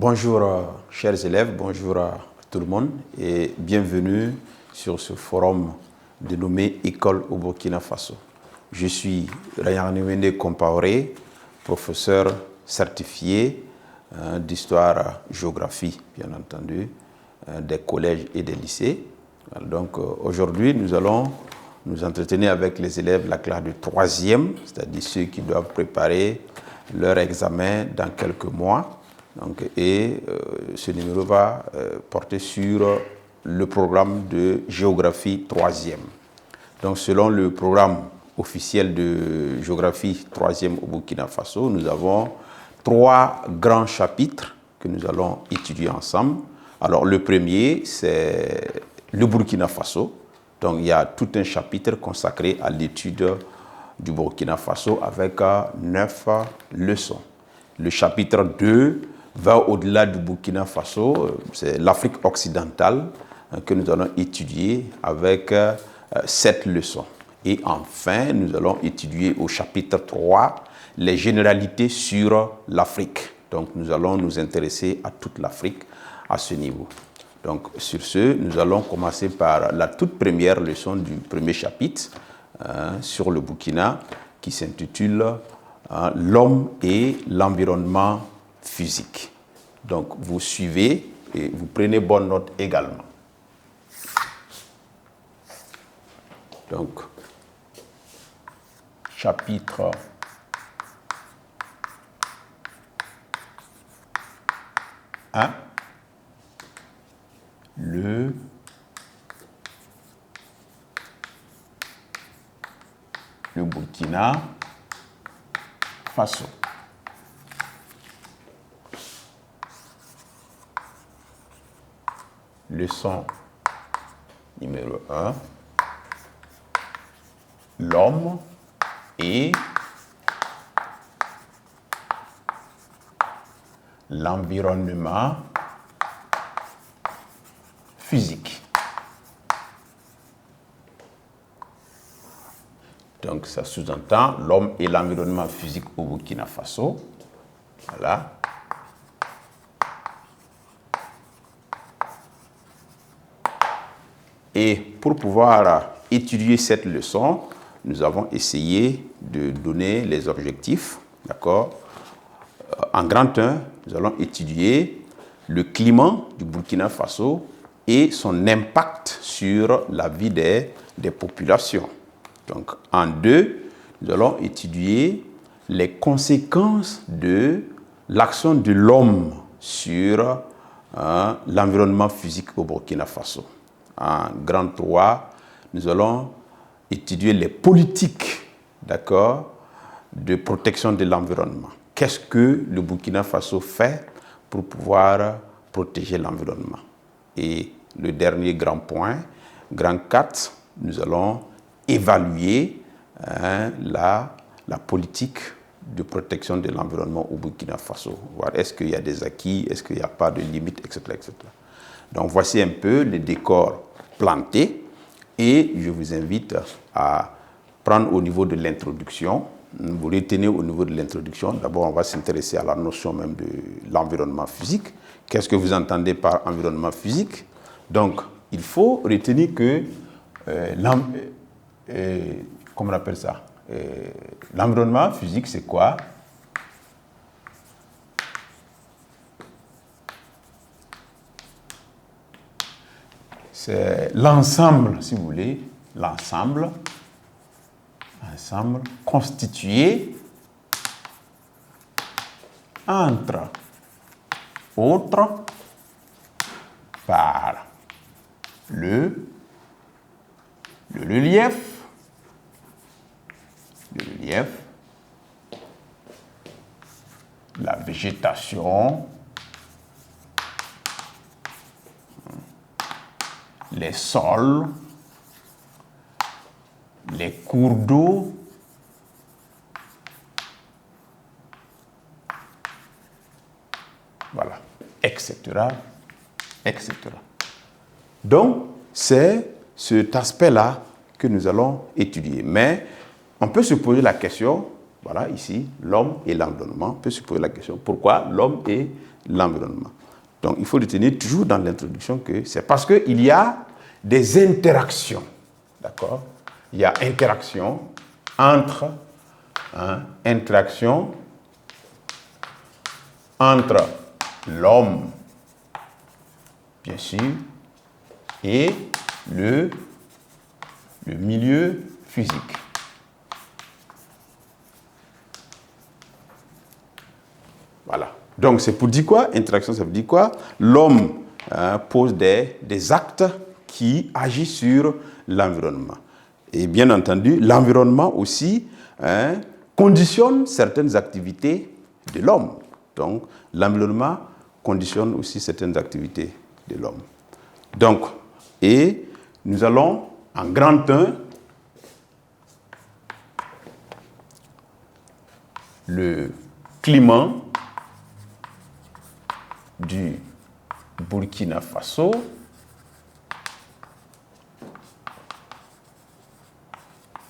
Bonjour chers élèves, bonjour à tout le monde et bienvenue sur ce forum dénommé École au Burkina Faso. Je suis Rayane Compaoré, professeur certifié d'histoire-géographie, bien entendu, des collèges et des lycées. Donc aujourd'hui, nous allons nous entretenir avec les élèves de la classe de 3e, c'est-à-dire ceux qui doivent préparer leur examen dans quelques mois. Donc, ce numéro va porter sur le programme de géographie 3e. Donc, selon le programme officiel de géographie 3e au Burkina Faso, nous avons 3 grands chapitres que nous allons étudier ensemble. Alors, le premier, c'est le Burkina Faso. Donc, il y a tout un chapitre consacré à l'étude du Burkina Faso avec 9 leçons. Le chapitre 2 va au-delà du Burkina Faso, c'est l'Afrique occidentale que nous allons étudier avec 7 leçons. Et enfin, nous allons étudier au chapitre 3 les généralités sur l'Afrique. Donc, nous allons nous intéresser à toute l'Afrique à ce niveau. Donc, sur ce, nous allons commencer par la toute première leçon du premier chapitre sur le Burkina qui s'intitule L'homme et l'environnement physique. Donc, vous suivez et vous prenez bonne note également. Donc, chapitre 1, le Burkina Faso. Leçon numéro 1, l'homme et l'environnement physique. Donc, ça sous-entend l'homme et l'environnement physique au Burkina Faso. Voilà. Et pour pouvoir étudier cette leçon, nous avons essayé de donner les objectifs. D'accord? En grand 1, nous allons étudier le climat du Burkina Faso et son impact sur la vie des populations. Donc, en 2, nous allons étudier les conséquences de l'action de l'homme sur l'environnement physique au Burkina Faso. En grand 3, nous allons étudier les politiques, d'accord, de protection de l'environnement. Qu'est-ce que le Burkina Faso fait pour pouvoir protéger l'environnement? Et le dernier grand point, grand 4, nous allons évaluer la politique de protection de l'environnement au Burkina Faso. Voir est-ce qu'il y a des acquis, est-ce qu'il n'y a pas de limites, etc., etc. Donc, voici un peu le décor planté et je vous invite à prendre au niveau de l'introduction. Vous retenez au niveau de l'introduction. D'abord, on va s'intéresser à la notion même de l'environnement physique. Qu'est-ce que vous entendez par environnement physique? Donc, il faut retenir que, comment on appelle ça? L'environnement physique, c'est quoi? C'est l'ensemble, si vous voulez, l'ensemble constitué entre autres par le relief, la végétation, les sols, les cours d'eau, voilà, etc., etc. Donc, c'est cet aspect-là que nous allons étudier. Mais on peut se poser la question, Voilà, ici, l'homme et l'environnement. On peut se poser la question, pourquoi l'homme et l'environnement? Donc, il faut retenir toujours dans l'introduction que c'est parce qu'il y a des interactions. D'accord? Il y a interaction entre l'homme, bien sûr, et le milieu physique. Voilà. Donc, c'est pour dire quoi? Interaction, ça veut dire quoi? L'homme pose des actes qui agissent sur l'environnement. Et bien entendu, l'environnement aussi conditionne certaines activités de l'homme. Donc, l'environnement conditionne aussi certaines activités de l'homme. Donc, et nous allons en grand 1, le climat du Burkina Faso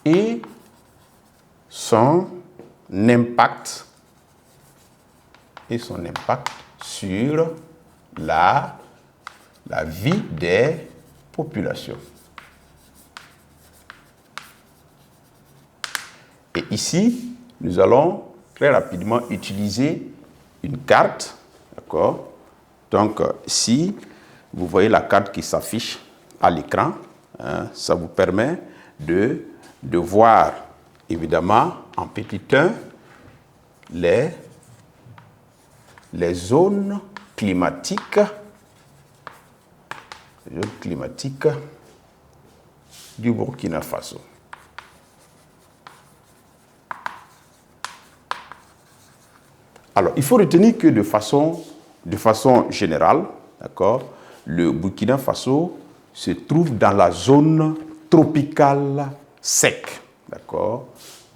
et son impact sur la vie des populations. Et ici, nous allons très rapidement utiliser une carte, d'accord? Donc, si vous voyez la carte qui s'affiche à l'écran, ça vous permet de voir, évidemment, en petit 1, les zones climatiques du Burkina Faso. Alors, il faut retenir que de façon générale, d'accord, le Burkina Faso se trouve dans la zone tropicale sec, d'accord,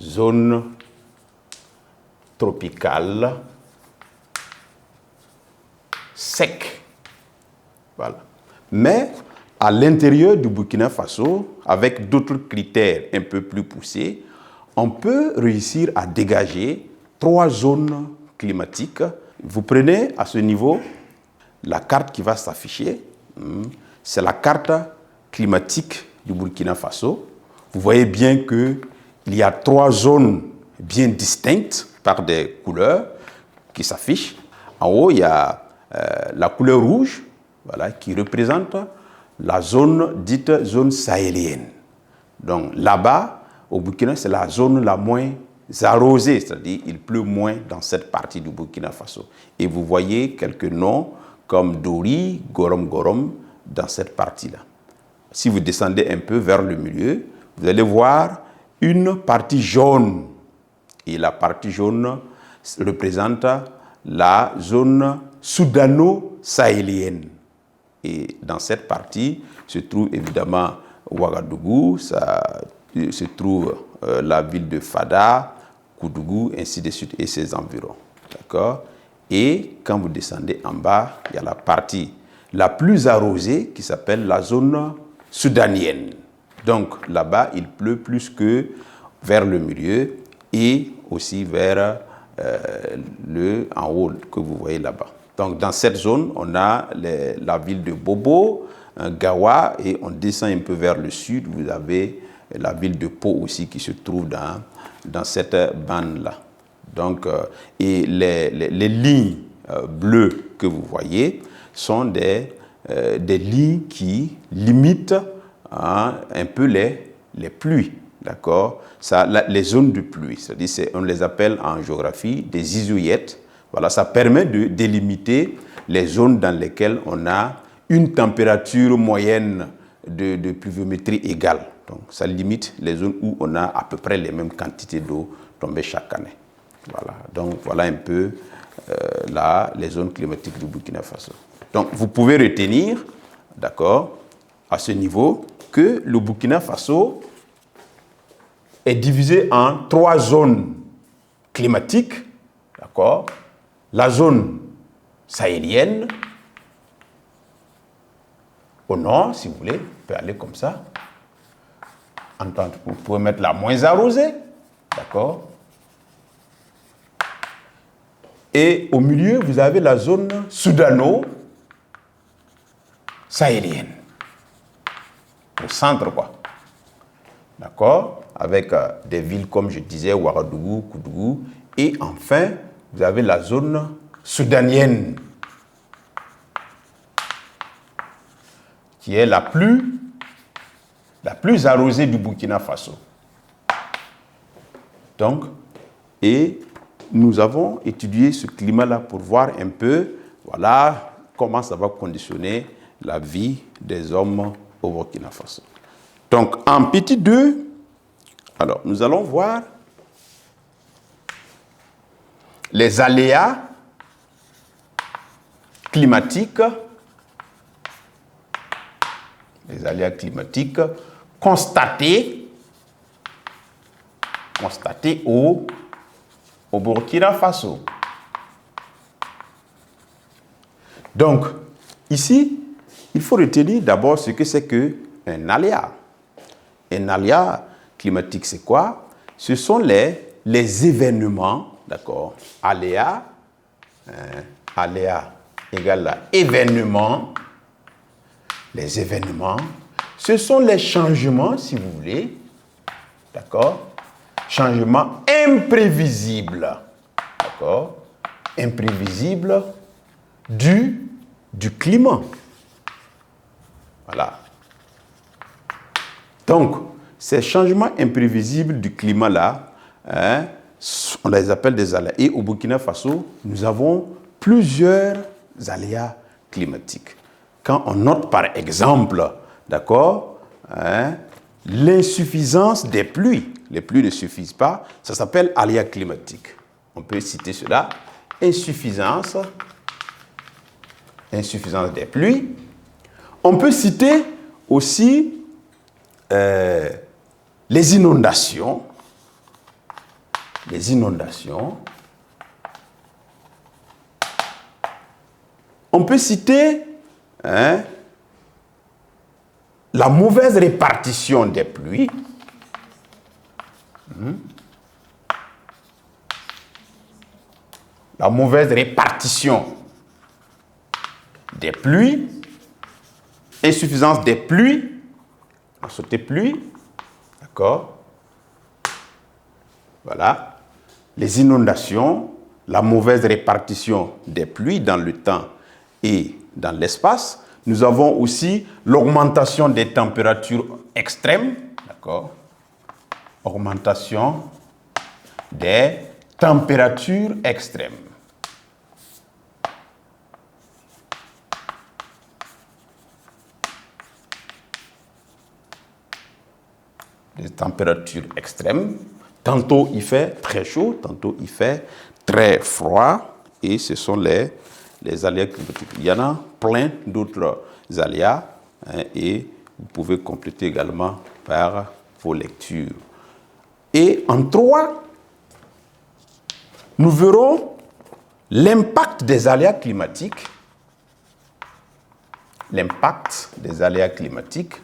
zone tropicale sec, voilà. Mais à l'intérieur du Burkina Faso, avec d'autres critères un peu plus poussés, on peut réussir à dégager 3 zones climatiques. Vous prenez à ce niveau la carte qui va s'afficher. C'est la carte climatique du Burkina Faso. Vous voyez bien qu'il y a 3 zones bien distinctes par des couleurs qui s'affichent. En haut, il y a la couleur rouge, voilà, qui représente la zone dite zone sahélienne. Donc là-bas, au Burkina, c'est la zone la moins arrosée, c'est-à-dire il pleut moins dans cette partie du Burkina Faso. Et vous voyez quelques noms comme Dori, Gorom Gorom dans cette partie-là. Si vous descendez un peu vers le milieu, vous allez voir une partie jaune. Et la partie jaune représente la zone soudano-sahélienne. Et dans cette partie se trouve évidemment Ouagadougou, se trouve la ville de Fada, Koudougou, ainsi de suite, et ses environs. D'accord? Et quand vous descendez en bas, il y a la partie la plus arrosée qui s'appelle la zone soudanienne. Donc là-bas, il pleut plus que vers le milieu et aussi vers en haut que vous voyez là-bas. Donc dans cette zone, on a la ville de Bobo, Gawa, et on descend un peu vers le sud, vous avez la ville de Pau aussi qui se trouve dans cette bande-là. Donc, et les lignes bleues que vous voyez sont des lignes qui limitent un peu les pluies, d'accord? Les zones de pluie, c'est-à-dire on les appelle en géographie des isoyettes. Voilà, ça permet de délimiter les zones dans lesquelles on a une température moyenne de pluviométrie égale. Donc, ça limite les zones où on a à peu près les mêmes quantités d'eau tombées chaque année. Voilà, donc voilà un peu les zones climatiques du Burkina Faso. Donc, vous pouvez retenir, d'accord, à ce niveau, que le Burkina Faso est divisé en 3 zones climatiques, d'accord. La zone sahélienne, au nord, si vous voulez, vous pouvez aller comme ça. Vous pouvez mettre la moins arrosée, d'accord. Et au milieu, vous avez la zone soudano-sahélienne. Au centre, quoi. D'accord? Avec des villes, comme je disais, Ouagadougou, Koudougou. Et enfin, vous avez la zone soudanienne, qui est la plus arrosée du Burkina Faso. Donc, et nous avons étudié ce climat-là pour voir un peu, voilà, comment ça va conditionner la vie des hommes au Burkina Faso. Donc, en petit 2, alors, nous allons voir les aléas climatiques, constatés au Burkina Faso. Donc, ici, il faut retenir d'abord ce que c'est qu'un aléa. Un aléa climatique, c'est quoi? Ce sont les événements, d'accord? Aléa, aléa égale à événement. Les événements, ce sont les changements, si vous voulez, d'accord? Changements imprévisibles, d'accord? Imprévisibles du climat. Voilà. Donc, ces changements imprévisibles du climat-là, on les appelle des aléas. Et au Burkina Faso, nous avons plusieurs aléas climatiques. Quand on note par exemple, d'accord, l'insuffisance des pluies, les pluies ne suffisent pas, ça s'appelle aléa climatique. On peut citer cela, insuffisance des pluies. On peut citer aussi les inondations. On peut citer la mauvaise répartition des pluies. La mauvaise répartition des pluies, insuffisance des pluies, on sautait pluie, d'accord? Voilà. Les inondations, la mauvaise répartition des pluies dans le temps et dans l'espace. Nous avons aussi l'augmentation des températures extrêmes, d'accord? Augmentation des températures extrêmes. Des températures extrêmes. Tantôt il fait très chaud, tantôt il fait très froid. Et ce sont les aléas climatiques. Il y en a plein d'autres aléas et vous pouvez compléter également par vos lectures. Et en 3, nous verrons l'impact des aléas climatiques. L'impact des aléas climatiques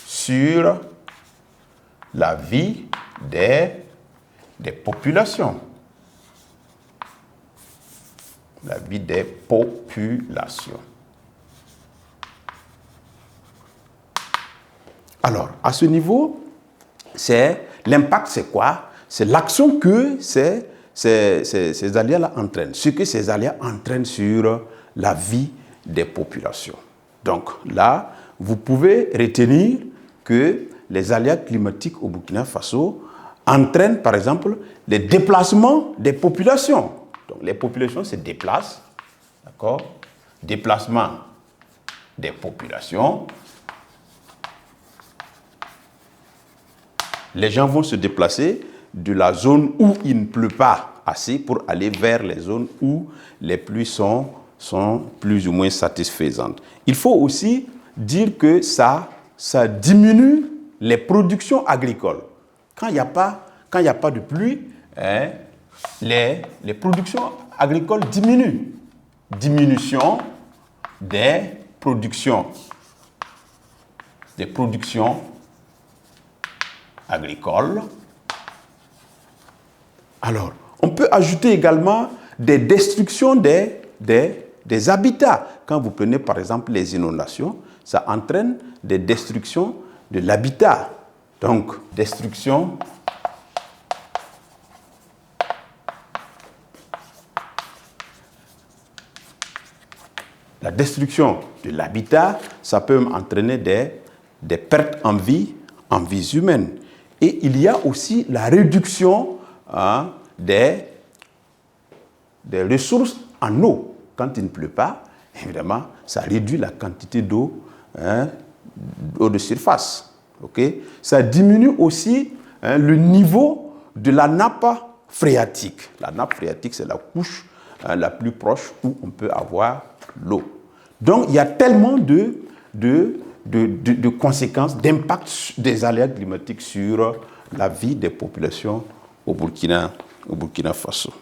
sur la vie des populations. La vie des populations. Alors, à ce niveau, l'impact, c'est quoi? C'est l'action que ces aléas-là entraînent. Ce que ces aléas entraînent sur la vie des populations. Donc là, vous pouvez retenir que les aléas climatiques au Burkina Faso entraînent, par exemple, les déplacements des populations. Donc, les populations se déplacent, d'accord? Déplacement des populations. Les gens vont se déplacer de la zone où il ne pleut pas assez pour aller vers les zones où les pluies sont plus ou moins satisfaisantes. Il faut aussi dire que ça diminue les productions agricoles. Quand il n'y a pas de pluie, les productions agricoles diminuent. Diminution des productions agricoles. Alors, on peut ajouter également des destructions des habitats. Quand vous prenez par exemple les inondations, ça entraîne des destructions de l'habitat. Donc, destruction la destruction de l'habitat, ça peut entraîner des pertes en vies humaines. Et il y a aussi la réduction des ressources en eau. Quand il ne pleut pas, évidemment, ça réduit la quantité d'eau de surface. Okay? Ça diminue aussi le niveau de la nappe phréatique. La nappe phréatique, c'est la couche la plus proche où on peut avoir l'eau. Donc, il y a tellement de conséquences, d'impact des aléas climatiques sur la vie des populations au Burkina Faso.